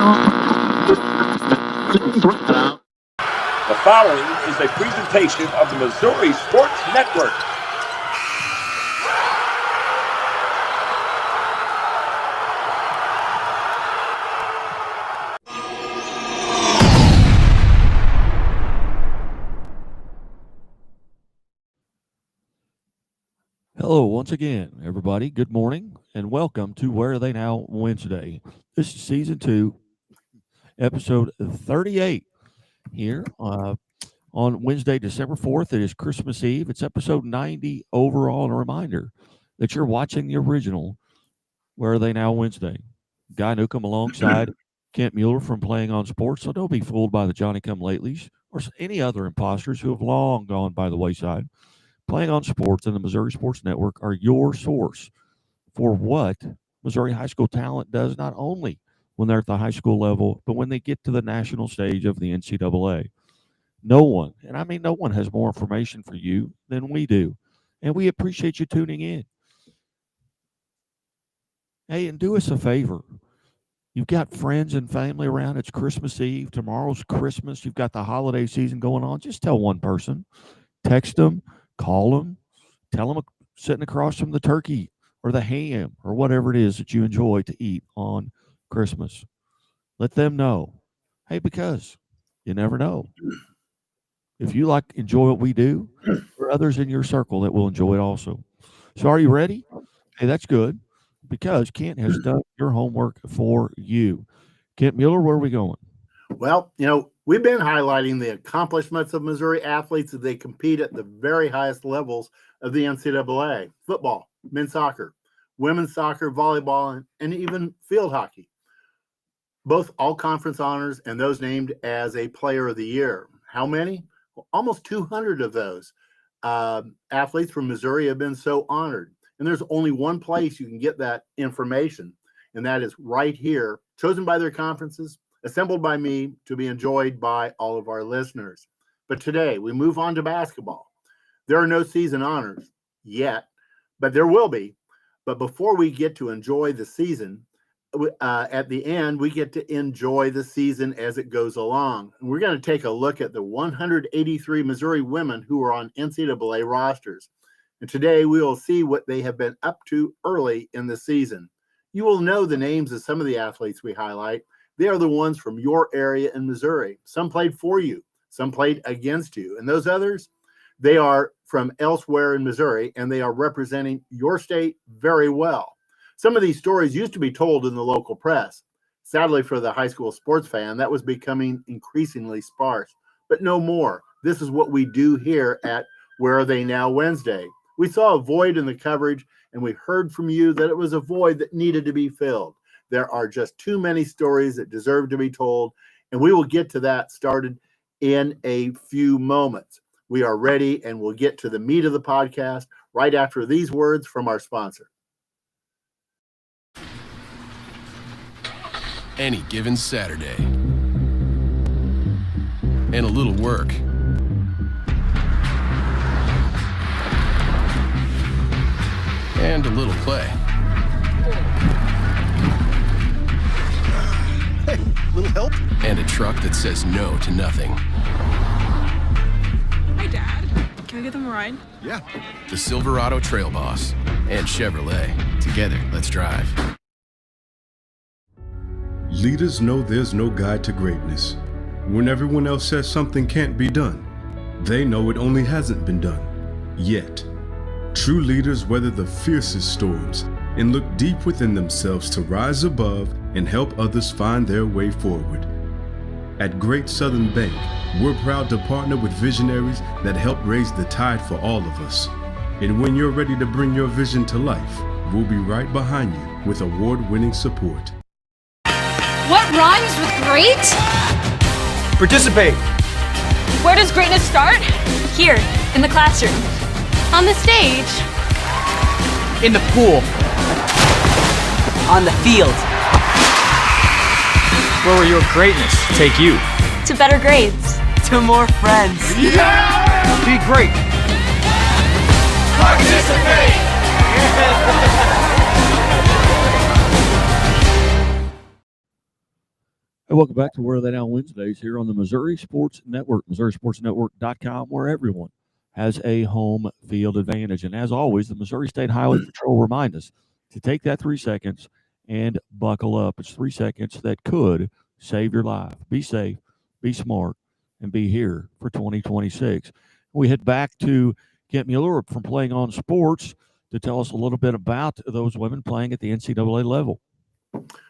The following is a presentation of the Missouri Sports Network. Hello, once again, everybody. Good morning and welcome to Where Are They Now Wednesday. This is season 2, episode 38 here on Wednesday, December 4th. It is Christmas Eve. It's episode 90 overall, and a reminder that you're watching the original Where Are They Now Wednesday. Guy Newcomb alongside Kent Mueller from Playing on Sports, so don't be fooled by the Johnny-come-latelys or any other imposters who have long gone by the wayside. Playing on Sports and the Missouri Sports Network are your source for what Missouri high school talent does, not only when they're at the high school level, but when they get to the national stage of the NCAA. No one, and I mean no one, has more information for you than we do, and we appreciate you tuning in. Hey, and do us a favor. You've got friends and family around. It's Christmas Eve. Tomorrow's Christmas. You've got the holiday season going on. Just tell one person. Text them. Call them, tell them sitting across from the turkey or the ham or whatever it is that you enjoy to eat on Christmas. Let them know. Hey, because you never know. If you enjoy what we do, there are others in your circle that will enjoy it also. So are you ready? Hey, that's good, because Kent has done your homework for you. Kent Mueller, where are we going? Well, we've been highlighting the accomplishments of Missouri athletes as they compete at the very highest levels of the NCAA: football, men's soccer, women's soccer, volleyball, and even field hockey. Both all-conference honors and those named as a player of the year. How many? Well, almost 200 of those athletes from Missouri have been so honored. And there's only one place you can get that information, and that is right here, chosen by their conferences, assembled by me to be enjoyed by all of our listeners. But today we move on to basketball. There are no season honors yet, but there will be. But before we get to enjoy the season, at the end, we get to enjoy the season as it goes along. And we're going to take a look at the 183 Missouri women who are on NCAA rosters. And today we will see what they have been up to early in the season. You will know the names of some of the athletes we highlight. They are the ones from your area in Missouri. Some played for you, some played against you. And those others, they are from elsewhere in Missouri, and they are representing your state very well. Some of these stories used to be told in the local press. Sadly, for the high school sports fan, that was becoming increasingly sparse. But no more. This is what we do here at Where Are They Now Wednesday. We saw a void in the coverage, and we heard from you that it was a void that needed to be filled. There are just too many stories that deserve to be told, and we will get to that started in a few moments. We are ready, and we'll get to the meat of the podcast right after these words from our sponsor. Any given Saturday, and a little work, and a little play. Hey, little help? And a truck that says no to nothing. Hi, Dad. Can I give them a ride? Yeah. The Silverado Trail Boss and Chevrolet. Together, let's drive. Leaders know there's no guide to greatness. When everyone else says something can't be done, they know it only hasn't been done yet. True leaders weather the fiercest storms and look deep within themselves to rise above and help others find their way forward. At Great Southern Bank, we're proud to partner with visionaries that help raise the tide for all of us. And when you're ready to bring your vision to life, we'll be right behind you with award-winning support. What rhymes with great? Participate. Where does greatness start? Here, in the classroom. On the stage. In the pool. On the field. Where will your greatness take you? To better grades. To more friends. Yeah! Be great. Participate! Hey, welcome back to Where Are They Now Wednesdays here on the Missouri Sports Network, MissouriSportsNetwork.com, where everyone has a home field advantage. And as always, the Missouri State Highway Patrol remind us to take that 3 seconds and buckle up. It's 3 seconds that could save your life. Be safe, be smart, and be here for 2026. We head back to Kent Mueller from Playing on Sports to tell us a little bit about those women playing at the NCAA level.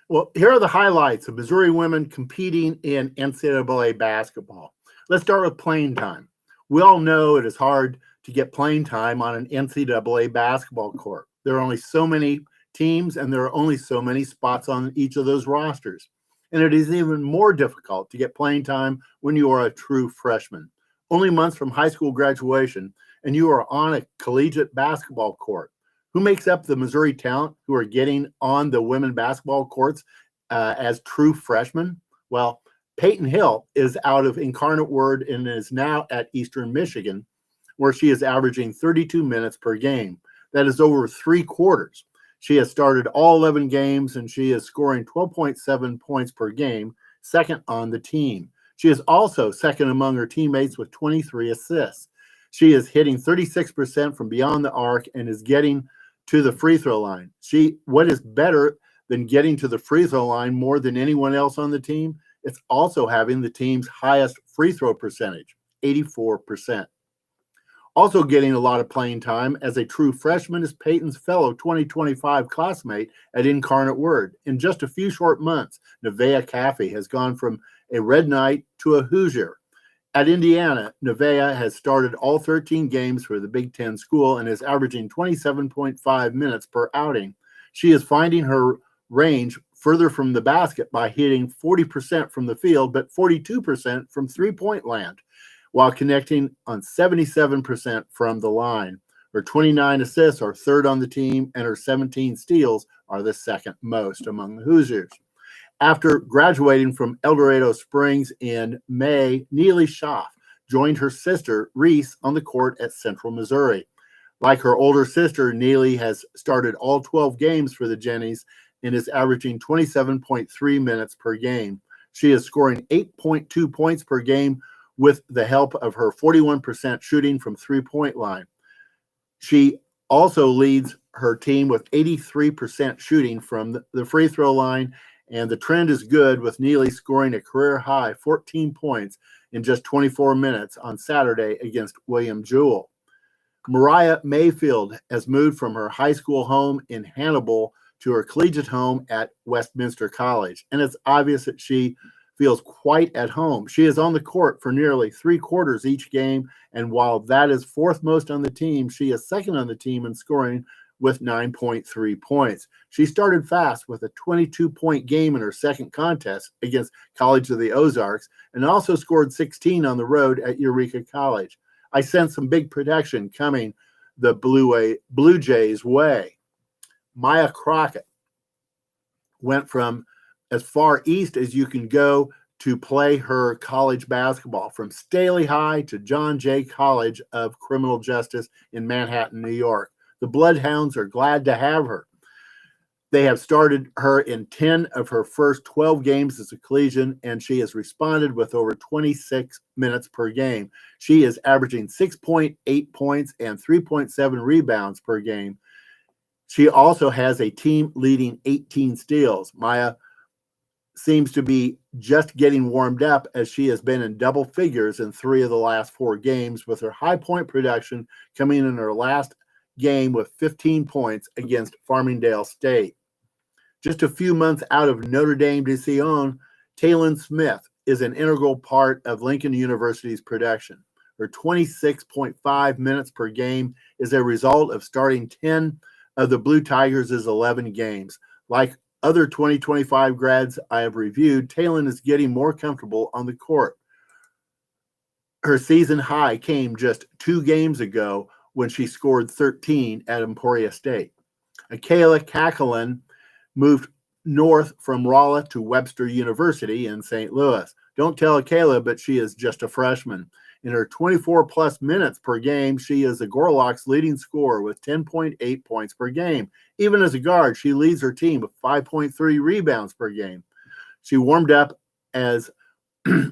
Well, here are the highlights of Missouri women competing in NCAA basketball. Let's start with playing time. We all know it is hard to get playing time on an NCAA basketball court. There are only so many teams and there are only so many spots on each of those rosters. And it is even more difficult to get playing time when you are a true freshman. Only months from high school graduation and you are on a collegiate basketball court. Who makes up the Missouri talent who are getting on the women basketball courts as true freshmen? Well, Peyton Hill is out of Incarnate Word and is now at Eastern Michigan, where she is averaging 32 minutes per game. That is over 3 quarters. She has started all 11 games, and she is scoring 12.7 points per game, second on the team. She is also second among her teammates with 23 assists. She is hitting 36% from beyond the arc and is getting to the free throw line. What is better than getting to the free throw line more than anyone else on the team? It's also having the team's highest free throw percentage, 84%. Also getting a lot of playing time as a true freshman is Peyton's fellow 2025 classmate at Incarnate Word. In just a few short months, Nevaeh Caffey has gone from a Red Knight to a Hoosier. At Indiana, Nevaeh has started all 13 games for the Big Ten school and is averaging 27.5 minutes per outing. She is finding her range further from the basket by hitting 40% from the field, but 42% from three-point land, while connecting on 77% from the line. Her 29 assists are third on the team, and her 17 steals are the second most among the Hoosiers. After graduating from El Dorado Springs in May, Neely Schaff joined her sister, Reese, on the court at Central Missouri. Like her older sister, Neely has started all 12 games for the Jennies and is averaging 27.3 minutes per game. She is scoring 8.2 points per game with the help of her 41% shooting from three-point line. She also leads her team with 83% shooting from the free throw line, and the trend is good with Neely scoring a career-high 14 points in just 24 minutes on Saturday against William Jewell. Mariah Mayfield has moved from her high school home in Hannibal to her collegiate home at Westminster College, and it's obvious that she feels quite at home. She is on the court for nearly 3 quarters each game, and while that is fourth most on the team, she is second on the team in scoring with 9.3 points. She started fast with a 22-point game in her second contest against College of the Ozarks and also scored 16 on the road at Eureka College. I sense some big protection coming the Blue Jays' way. Maya Crockett went from as far east as you can go to play her college basketball, from Staley High to John Jay College of Criminal Justice in Manhattan, New York. The Bloodhounds are glad to have her. They have started her in 10 of her first 12 games as a collegian, and she has responded with over 26 minutes per game. She is averaging 6.8 points and 3.7 rebounds per game. She also has a team-leading 18 steals. Maya seems to be just getting warmed up, as she has been in double figures in 3 of the last 4 games, with her high point production coming in her last game with 15 points against Farmingdale State. Just a few months out of Notre Dame de Sion, Taylon Smith is an integral part of Lincoln University's production. Her 26.5 minutes per game is a result of starting 10 of the Blue Tigers' 11 games. Like other 2025 grads I have reviewed, Taylon is getting more comfortable on the court. Her season high came just 2 games ago when she scored 13 at Emporia State. Akayla Kakelin moved north from Rolla to Webster University in St. Louis. Don't tell Akayla, but she is just a freshman. In her 24-plus minutes per game, she is the Gorlock's leading scorer with 10.8 points per game. Even as a guard, she leads her team with 5.3 rebounds per game. She warmed up as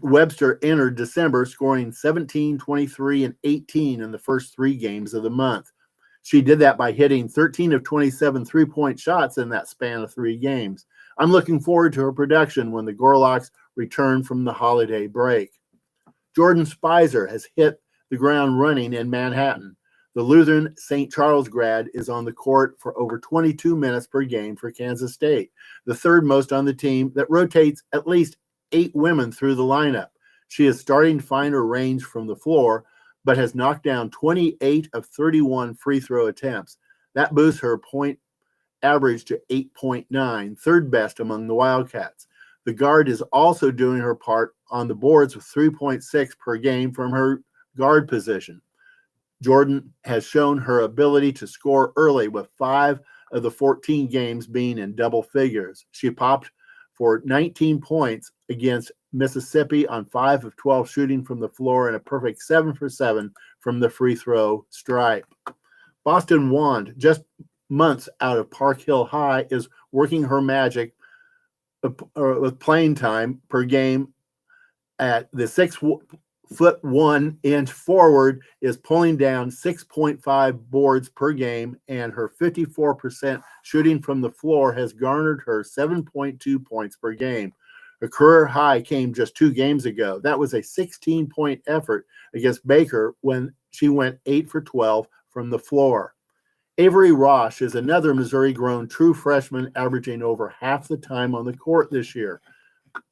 Webster entered December, scoring 17, 23, and 18 in the first 3 games of the month. She did that by hitting 13 of 27 three-point shots in that span of 3 games. I'm looking forward to her production when the Gorlocks return from the holiday break. Jordan Spicer has hit the ground running in Manhattan. The Lutheran St. Charles grad is on the court for over 22 minutes per game for Kansas State, the third most on the team that rotates at least 8 women through the lineup. She is starting to find her range from the floor, but has knocked down 28 of 31 free throw attempts. That boosts her point average to 8.9, third best among the Wildcats. The guard is also doing her part on the boards with 3.6 per game from her guard position. Jordan has shown her ability to score early, with 5 of the 14 games being in double figures. She popped for 19 points against Mississippi on 5 of 12 shooting from the floor and a perfect 7 for 7 from the free throw stripe. Boston Wand, just months out of Park Hill High, is working her magic with playing time per game at the 6'1" forward is pulling down 6.5 boards per game, and her 54% shooting from the floor has garnered her 7.2 points per game. Her career high came just 2 games ago. That was a 16-point effort against Baker when she went 8 for 12 from the floor. Avery Rosh is another Missouri-grown true freshman, averaging over half the time on the court this year.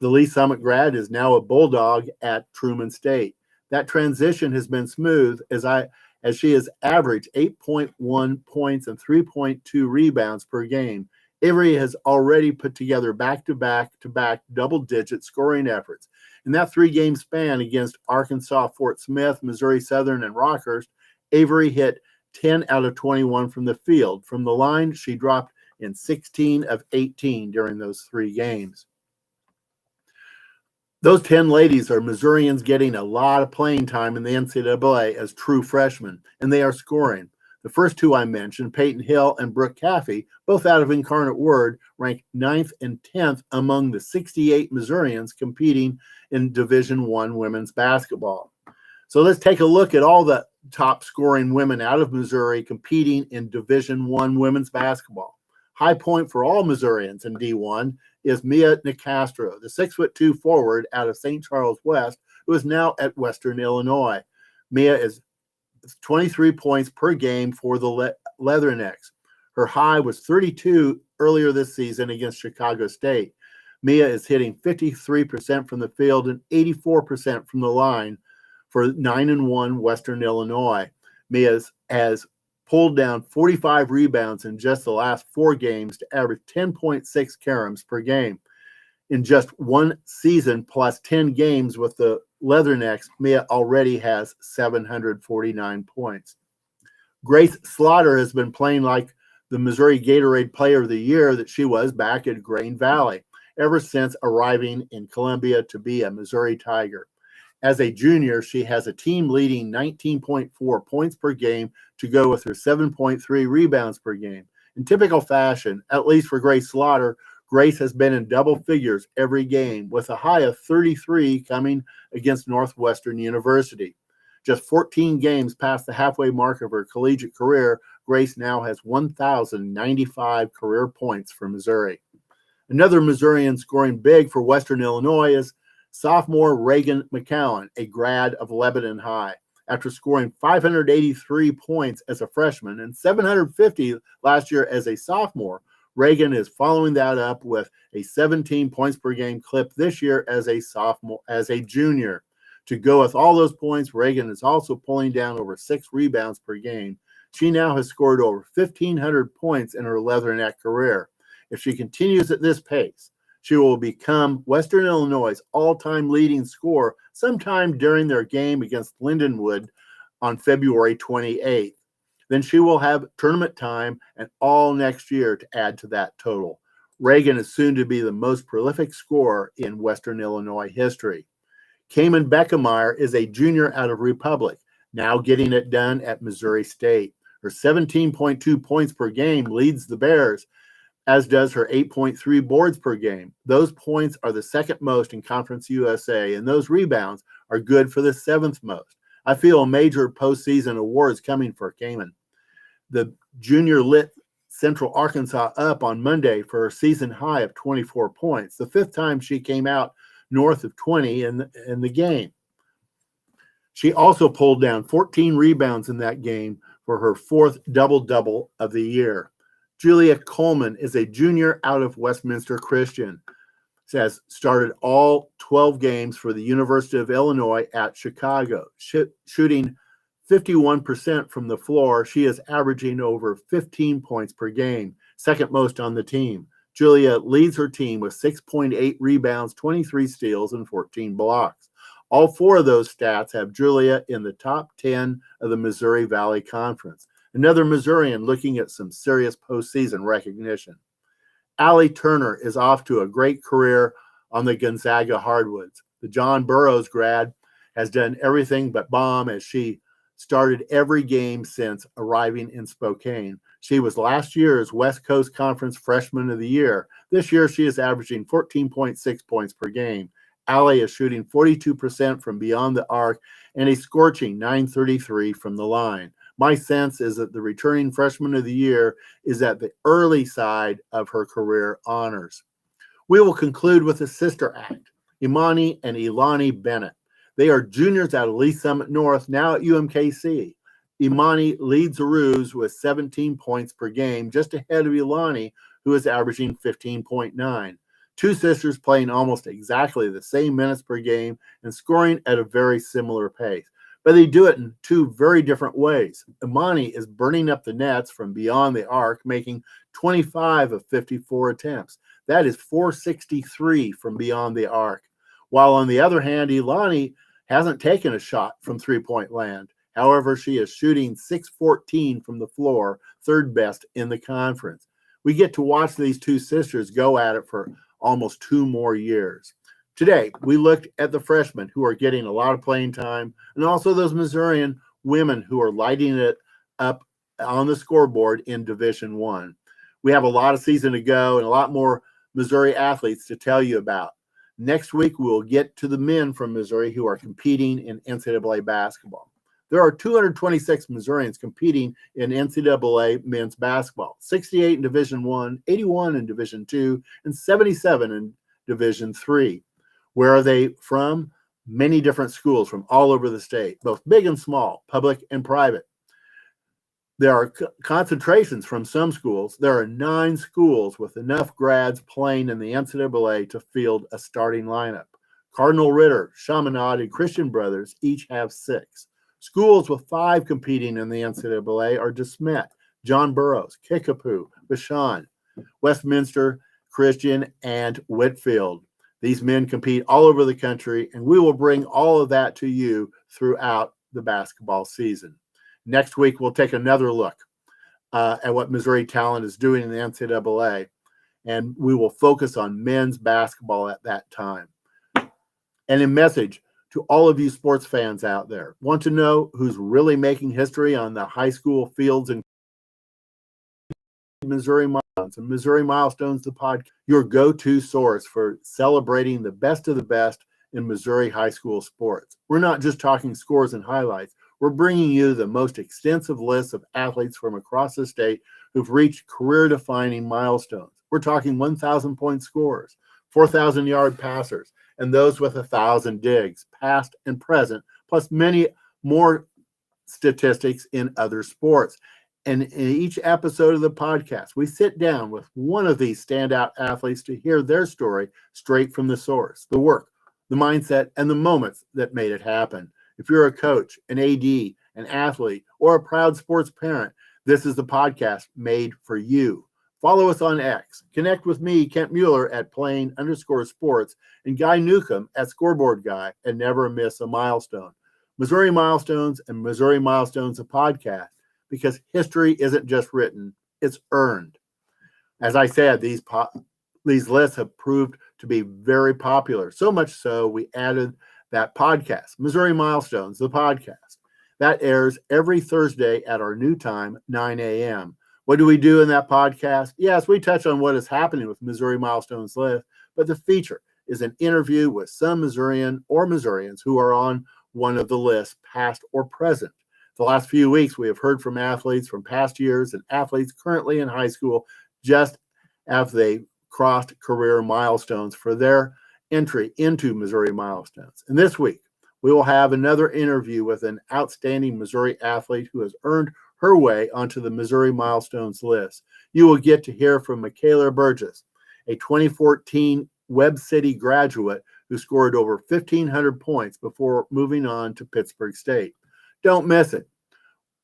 The Lee Summit grad is now a Bulldog at Truman State. That transition has been smooth as she has averaged 8.1 points and 3.2 rebounds per game. Avery has already put together back-to-back double-digit scoring efforts. In that 3-game span against Arkansas, Fort Smith, Missouri Southern, and Rockhurst, Avery hit 10 out of 21 from the field. From the line, she dropped in 16 of 18 during those 3 games. Those 10 ladies are Missourians getting a lot of playing time in the NCAA as true freshmen, and they are scoring. The first 2 I mentioned, Peyton Hill and Brooke Caffey, both out of Incarnate Word, ranked 9th and 10th among the 68 Missourians competing in Division I women's basketball. So let's take a look at all the top scoring women out of Missouri competing in Division I women's basketball. High point for all Missourians in D1 is Mia Nicastro, the 6'2" forward out of St. Charles West, who is now at Western Illinois. Mia is 23 points per game for the Leathernecks. Her high was 32 earlier this season against Chicago State. Mia is hitting 53% from the field and 84% from the line for 9-1 Western Illinois. Mia has pulled down 45 rebounds in just the last 4 games to average 10.6 caroms per game. In just 1 season plus 10 games with the Leathernecks, Mia already has 749 points. Grace Slaughter has been playing like the Missouri Gatorade Player of the Year that she was back at Grain Valley ever since arriving in Columbia to be a Missouri Tiger. As a junior, she has a team-leading 19.4 points per game to go with her 7.3 rebounds per game. In typical fashion, at least for Grace Slaughter, Grace has been in double figures every game, with a high of 33 coming against Northwestern University. Just 14 games past the halfway mark of her collegiate career, Grace now has 1,095 career points for Missouri. Another Missourian scoring big for Western Illinois is sophomore Reagan McCowan, a grad of Lebanon High. After scoring 583 points as a freshman and 750 last year as a sophomore, Reagan is following that up with a 17 points per game clip this year as a junior. To go with all those points, Reagan is also pulling down over 6 rebounds per game. She now has scored over 1,500 points in her Leatherneck career. If she continues at this pace, she will become Western Illinois' all-time leading scorer sometime during their game against Lindenwood on February 28th. Then she will have tournament time and all next year to add to that total. Reagan is soon to be the most prolific scorer in Western Illinois history. Cayman Beckemeyer is a junior out of Republic, now getting it done at Missouri State. Her 17.2 points per game leads the Bears as does her 8.3 boards per game. Those points are the second most in Conference USA, and those rebounds are good for the seventh most. I feel a major postseason awards coming for Kamen. The junior lit Central Arkansas up on Monday for her season high of 24 points, the fifth time she came out north of 20 in the game. She also pulled down 14 rebounds in that game for her fourth double-double of the year. Julia Coleman is a junior out of Westminster Christian. She has started all 12 games for the University of Illinois at Chicago. Shooting 51% from the floor, she is averaging over 15 points per game, second most on the team. Julia leads her team with 6.8 rebounds, 23 steals, and 14 blocks. All four of those stats have Julia in the top 10 of the Missouri Valley Conference. Another Missourian looking at some serious postseason recognition. Allie Turner is off to a great career on the Gonzaga hardwoods. The John Burroughs grad has done everything but bomb as she started every game since arriving in Spokane. She was last year's West Coast Conference Freshman of the Year. This year, she is averaging 14.6 points per game. Allie is shooting 42% from beyond the arc and a scorching .933 from the line. My sense is that the returning Freshman of the Year is at the early side of her career honors. We will conclude with a sister act, Imani and Ilani Bennett. They are juniors out of Lee Summit North, now at UMKC. Imani leads the Roos with 17 points per game, just ahead of Ilani, who is averaging 15.9. Two sisters playing almost exactly the same minutes per game and scoring at a very similar pace. But they do it in two very different ways. Imani is burning up the nets from beyond the arc, making 25 of 54 attempts. That is 463 from beyond the arc. While on the other hand, Ilani hasn't taken a shot from three-point land. However, she is shooting .614 from the floor, third best in the conference. We get to watch these two sisters go at it for almost 2 more years. Today, we looked at the freshmen who are getting a lot of playing time and also those Missourian women who are lighting it up on the scoreboard in Division I. We have a lot of season to go and a lot more Missouri athletes to tell you about. Next week, we'll get to the men from Missouri who are competing in NCAA basketball. There are 226 Missourians competing in NCAA men's basketball, 68 in Division I, 81 in Division II, and 77 in Division III. Where are they from? Many different schools from all over the state, both big and small, public and private. There are concentrations from some schools. There are 9 schools with enough grads playing in the NCAA to field a starting lineup. Cardinal Ritter, Chaminade, and Christian Brothers each have 6. Schools with 5 competing in the NCAA are DeSmet, John Burroughs, Kickapoo, Bashan, Westminster, Christian, and Whitfield. These men compete all over the country, and we will bring all of that to you throughout the basketball season. Next week, we'll take another look at what Missouri talent is doing in the NCAA, and we will focus on men's basketball at that time. And in message to all of you sports fans out there, want to know who's really making history on the high school fields in Missouri Milestones and Missouri Milestones, the podcast, your go-to source for celebrating the best of the best in Missouri high school sports. We're not just talking scores and highlights. We're bringing you the most extensive list of athletes from across the state who've reached career-defining milestones. We're talking 1,000-point scorers, 4,000-yard passers, and those with 1,000 digs, past and present, plus many more statistics in other sports. And in each episode of the podcast, we sit down with one of these standout athletes to hear their story straight from the source, the work, the mindset, and the moments that made it happen. If you're a coach, an AD, an athlete, or a proud sports parent, this is the podcast made for you. Follow us on X. Connect with me, Kent Mueller, at @plain_sports, and Guy Newcomb at Scoreboard Guy, and never miss a milestone. Missouri Milestones and Missouri Milestones, a podcast, because history isn't just written, it's earned. As I said, these lists have proved to be very popular, so much so we added that podcast, Missouri Milestones, the podcast. That airs every Thursday at our new time, 9 a.m. What do we do in that podcast? Yes, we touch on what is happening with Missouri Milestones List, but the feature is an interview with some Missourian or Missourians who are on one of the lists, past or present. The last few weeks, we have heard from athletes from past years and athletes currently in high school just as they crossed career milestones for their entry into Missouri Milestones. And this week, we will have another interview with an outstanding Missouri athlete who has earned her way onto the Missouri Milestones list. You will get to hear from Michaela Burgess, a 2014 Webb City graduate who scored over 1,500 points before moving on to Pittsburgh State. Don't miss it.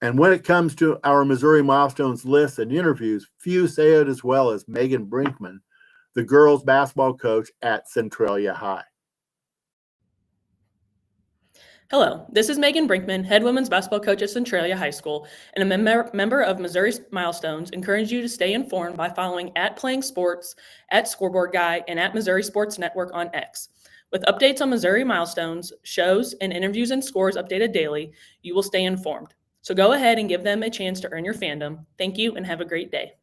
And when it comes to our Missouri Milestones lists and interviews, few say it as well as Megan Brinkman, the girls basketball coach at Centralia High. Hello, this is Megan Brinkman, head women's basketball coach at Centralia High School, and a member of Missouri Milestones. Encourage you to stay informed by following @PlayingSports, @ScoreboardGuy, and @Missouri Sports Network on X. With updates on Missouri Milestones, shows, and interviews and scores updated daily, you will stay informed. So go ahead and give them a chance to earn your fandom. Thank you and have a great day.